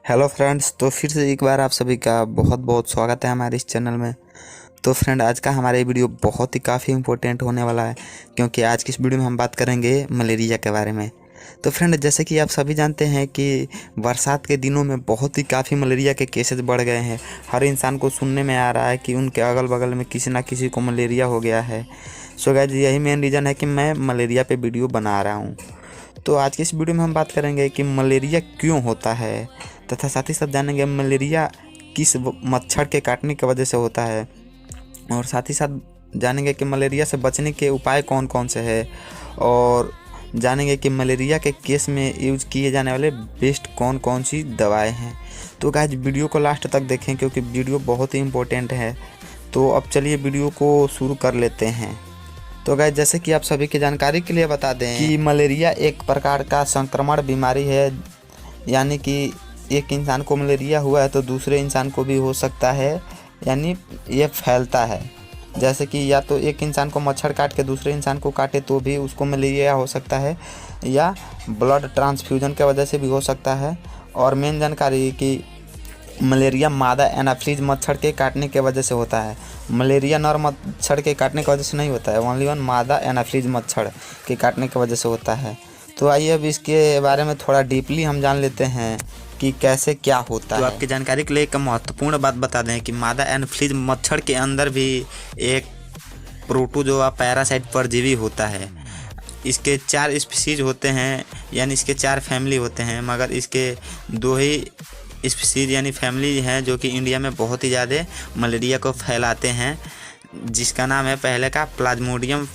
Hello friends, तो फिर से एक बार आप सभी का बहुत बहुत स्वागत है हमारे इस चैनल में। तो फ्रेंड, आज का हमारा ये वीडियो बहुत ही काफ़ी इम्पोर्टेंट होने वाला है, क्योंकि आज की इस वीडियो में हम बात करेंगे मलेरिया के बारे में। तो फ्रेंड, जैसे कि आप सभी जानते हैं कि बरसात के दिनों में बहुत ही काफ़ी मलेरिया के केसेस बढ़ गए हैं। हर इंसान को सुनने में आ रहा है कि उनके अगल बगल में किसी ना किसी को मलेरिया हो गया है। सो गाइस, यही मेन रीज़न है कि मैं मलेरिया पे वीडियो बना रहा हूँ। तो आज की इस वीडियो में हम बात करेंगे कि मलेरिया क्यों होता है, तथा साथ ही साथ जानेंगे मलेरिया किस मच्छर के काटने की वजह से होता है, और साथ ही साथ जानेंगे कि मलेरिया से बचने के उपाय कौन कौन से हैं, और जानेंगे कि मलेरिया के केस में यूज़ किए जाने वाले बेस्ट कौन कौन सी दवाएं हैं। तो गाइस, वीडियो को लास्ट तक देखें क्योंकि वीडियो बहुत ही इम्पोर्टेंट है। तो अब चलिए वीडियो को शुरू कर लेते हैं। तो गाइस, जैसे कि आप सभी की जानकारी के लिए बता दें कि मलेरिया एक प्रकार का संक्रमण बीमारी है, यानी कि एक इंसान को मलेरिया हुआ है तो दूसरे इंसान को भी हो सकता है, यानी ये फैलता है। जैसे कि या तो एक इंसान को मच्छर काट के दूसरे इंसान को काटे तो भी उसको मलेरिया हो सकता है, या ब्लड ट्रांसफ्यूजन की वजह से भी हो सकता है। और मेन जानकारी कि मलेरिया मादा एनाफिलीज मच्छर के काटने के वजह से होता है। मलेरिया नर मच्छर के काटने की वजह से नहीं होता है, ओनली वन मादा एनाफिलीज मच्छर के काटने की वजह से होता है। तो आइए अब इसके बारे में थोड़ा डीपली हम जान लेते हैं कि कैसे क्या होता है। तो आपकी जानकारी के लिए एक महत्वपूर्ण बात बता दें कि मादा एनाफिलीज मच्छर के अंदर भी एक प्रोटोजोआ पैरासाइट परजीवी होता है। इसके 4 स्पीसीज होते हैं, यानी इसके 4 फैमिली होते हैं, मगर इसके 2 ही स्पीसीज यानी फैमिली हैं जो कि इंडिया में बहुत ही ज़्यादा मलेरिया को फैलाते हैं, जिसका नाम है पहले का प्लाज्मोडियम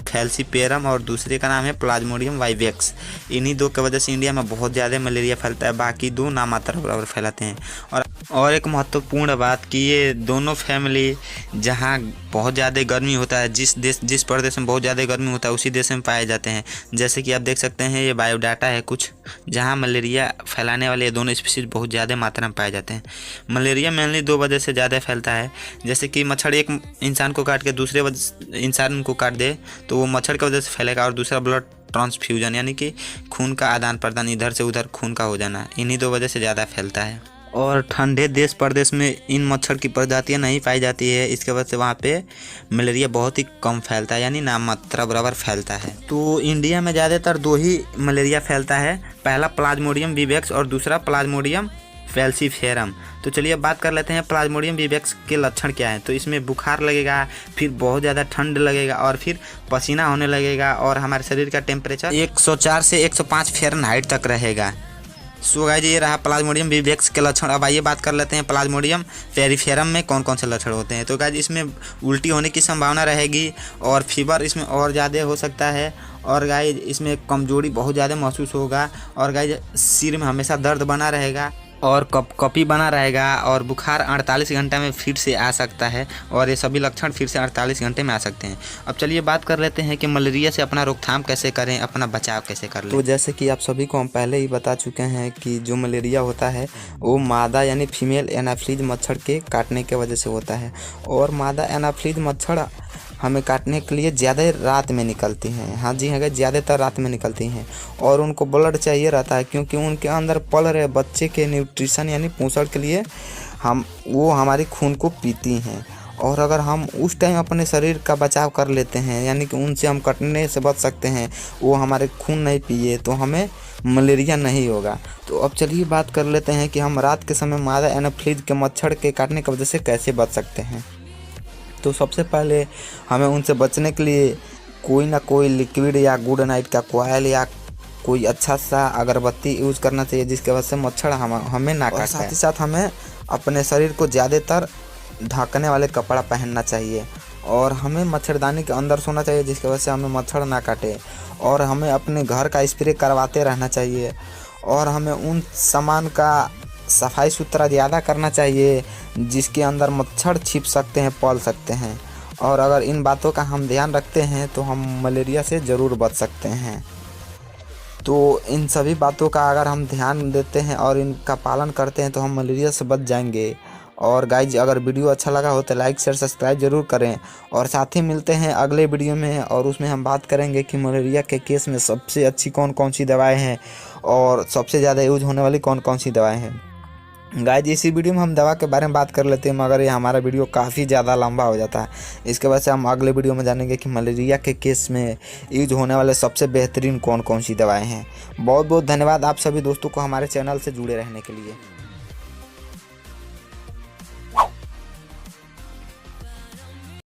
फैल्सीपेरम और दूसरे का नाम है प्लाज्मोडियम वाइवेक्स। इन्हीं 2 की वजह से इंडिया में बहुत ज़्यादा मलेरिया फैलता है, बाकी 2 नामात्र बराबर फैलाते हैं। और एक महत्वपूर्ण बात कि ये दोनों फैमिली जहाँ बहुत ज़्यादा गर्मी होता है, जिस प्रदेश में बहुत ज़्यादा गर्मी होता है उसी देश में पाए जाते हैं। जैसे कि आप देख सकते हैं, ये बायोडाटा है कुछ, जहाँ मलेरिया फैलाने वाले ये दोनों स्पीसीज बहुत ज़्यादा मात्रा में पाए जाते हैं। मलेरिया मेनली 2 वजह से ज़्यादा फैलता है। जैसे कि मच्छर एक इंसान को काट के दूसरे इंसान को काट दे तो वो मच्छर की वजह से फैलेगा, और दूसरा ब्लड ट्रांसफ्यूजन यानी कि खून का आदान प्रदान, इधर से उधर खून का हो जाना, इन्हीं 2 वजह से ज़्यादा फैलता है। और ठंडे देश प्रदेश में इन मच्छर की प्रजातियां नहीं पाई जाती है, इसके वजह से वहाँ पे मलेरिया बहुत ही कम फैलता है, यानी नामात्रा बराबर फैलता है। तो इंडिया में ज़्यादातर 2 ही मलेरिया फैलता है, पहला प्लाज्मोडियम विवेक्स और दूसरा प्लाज्मोडियम फैल्सीपेरम। तो चलिए अब बात कर लेते हैं प्लाज्मोडियम विवेक्स के लक्षण क्या हैं। तो इसमें बुखार लगेगा, फिर बहुत ज़्यादा ठंड लगेगा, और फिर पसीना होने लगेगा, और हमारे शरीर का टेम्परेचर 104 से 105 फ़ारेनहाइट तक रहेगा। सो गाइस, ये रहा प्लाज्मोडियम विवेक्स के लक्षण। अब आइए बात कर लेते हैं प्लाज्मोडियम पेरिफेरम में कौन कौन से लक्षण होते हैं। तो गाइस, इसमें उल्टी होने की संभावना रहेगी, और फीवर इसमें और ज़्यादा हो सकता है, और गाइस इसमें कमजोरी बहुत ज़्यादा महसूस होगा, और गाइस सिर में हमेशा दर्द बना रहेगा, और कपकपी बना रहेगा, और बुखार 48 घंटे में फिर से आ सकता है, और ये सभी लक्षण फिर से 48 घंटे में आ सकते हैं। अब चलिए बात कर लेते हैं कि मलेरिया से अपना रोकथाम कैसे करें, अपना बचाव कैसे कर लें। तो जैसे कि आप सभी को हम पहले ही बता चुके हैं कि जो मलेरिया होता है वो मादा यानी फीमेल एनाफिलीज मच्छर के काटने की वजह से होता है, और मादा एनाफिलीज मच्छर हमें काटने के लिए ज़्यादा रात में निकलती हैं। हाँ जी, हाँ, ज़्यादातर रात में निकलती हैं, और उनको ब्लड चाहिए रहता है, क्योंकि उनके अंदर पल रहे बच्चे के न्यूट्रिशन यानी पोषण के लिए वो हमारी खून को पीती हैं। और अगर हम उस टाइम अपने शरीर का बचाव कर लेते हैं, यानी कि उनसे हम कटने से बच सकते हैं, वो हमारे खून नहीं पिए, तो हमें मलेरिया नहीं होगा। तो अब चलिए बात कर लेते हैं कि हम रात के समय मादा एनाफिलीज के मच्छर के काटने की वजह से कैसे बच सकते हैं। तो सबसे पहले हमें उनसे बचने के लिए कोई ना कोई लिक्विड या गुड नाइट का कॉइल या कोई अच्छा सा अगरबत्ती यूज़ करना चाहिए, जिसके वजह से मच्छर हमें ना काटे। साथ ही साथ हमें अपने शरीर को ज़्यादातर ढकने वाले कपड़ा पहनना चाहिए, और हमें मच्छरदानी के अंदर सोना चाहिए, जिसकी वजह से हमें मच्छर ना काटे। और हमें अपने घर का स्प्रे करवाते रहना चाहिए, और हमें उन सामान का सफाई सुथरा ज़्यादा करना चाहिए जिसके अंदर मच्छर छिप सकते हैं, पल सकते हैं। और अगर इन बातों का हम ध्यान रखते हैं तो हम मलेरिया से ज़रूर बच सकते हैं। तो इन सभी बातों का अगर हम ध्यान देते हैं और इनका पालन करते हैं तो हम मलेरिया से बच जाएंगे। और गाइज, अगर वीडियो अच्छा लगा हो तो लाइक शेयर सब्सक्राइब जरूर करें, और साथ ही मिलते हैं अगले वीडियो में, और उसमें हम बात करेंगे कि मलेरिया के केस में सबसे अच्छी कौन कौन सी दवाएं हैं, और सबसे ज़्यादा यूज होने वाली कौन कौन सी दवाएं हैं। गाइस इसी वीडियो में हम दवा के बारे में बात कर लेते हैं, मगर ये हमारा वीडियो काफ़ी ज़्यादा लंबा हो जाता है। इसके वजह से हम अगले वीडियो में जानेंगे कि मलेरिया के केस में यूज होने वाले सबसे बेहतरीन कौन कौन सी दवाएं हैं। बहुत बहुत धन्यवाद आप सभी दोस्तों को हमारे चैनल से जुड़े रहने के लिए।